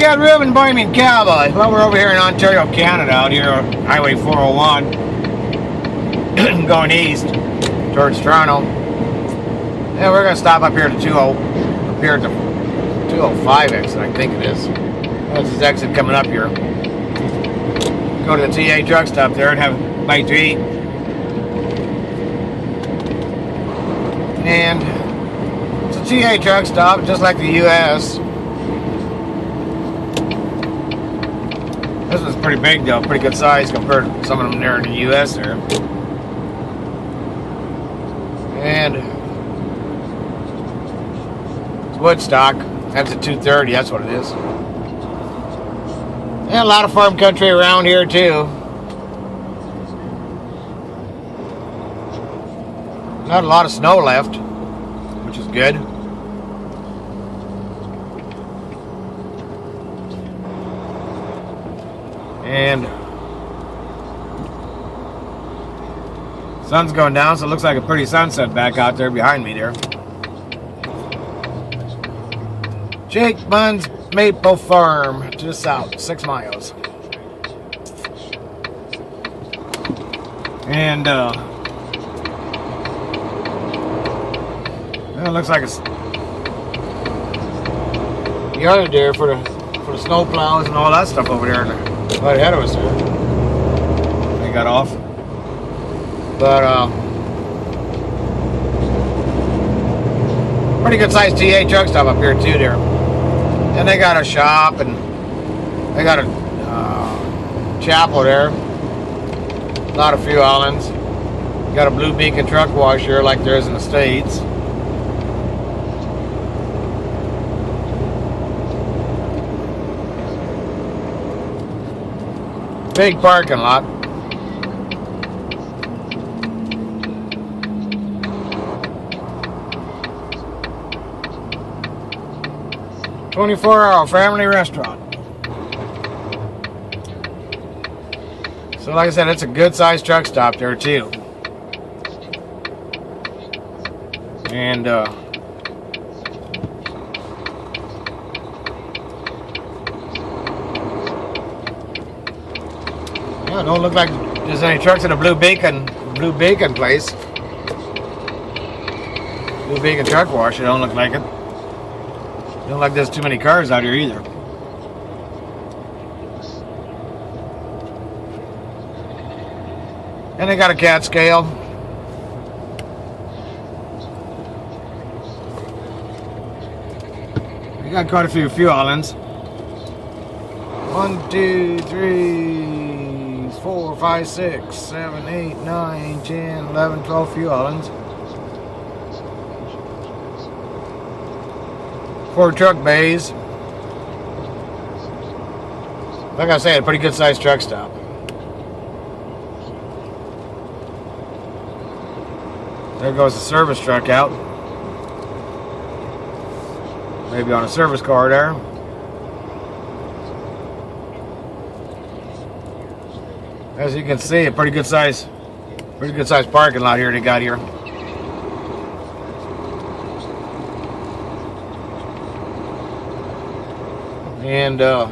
got Ruben Boyman Cowboy. Well, we're over here in Ontario, Canada, out here on Highway 401, going east towards Toronto. And we're gonna stop up here at the 205 exit, I think it is. That's his exit coming up here. Go to the TA truck stop there and have a bite to eat. And it's a TA truck stop, just like the US. This one's pretty big though, pretty good size compared to some of them there in the US there. And it's Woodstock. That's at 230, that's what it is. And a lot of farm country around here too. Not a lot of snow left, which is good. And sun's going down, so it looks like a pretty sunset back out there behind me there. Jake Bunn's Maple Farm, just south, 6 miles. And it looks like it's yard there for the snow plows and all that stuff over there right ahead of us there. They got off. But pretty good sized TA truck stop up here too there. And they got a shop and they got a chapel there. A lot of fuel islands. Got a Blue Beacon truck wash here like there is in the States. Big parking lot. "24-hour family restaurant." So like I said, it's a good sized truck stop there too. And yeah, it don't look like there's any trucks in the Blue Beacon place. Blue Beacon truck wash, it don't look like it. Don't look like there's too many cars out here either. And they got a cat scale. We got quite a few fuel islands. 1, 2, 3, 4, 5, 6, 7, 8, 9, 10, 11, 12 fuel islands. 4 truck bays. Like I said, a pretty good sized truck stop. There goes the service truck out. Maybe on a service car there. As you can see, a pretty good size parking lot here they got here. And as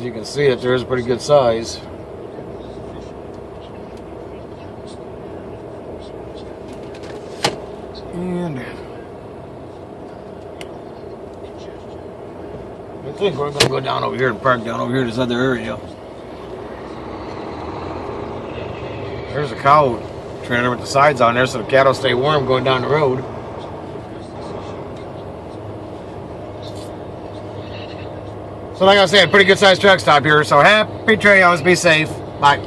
you can see, it there is a pretty good size. And I think we're going to go down over here and park down over here in this other area. There's a cow trailer with the sides on there so the cattle stay warm going down the road. So like I said, pretty good sized truck stop here. So happy trails, be safe. Bye.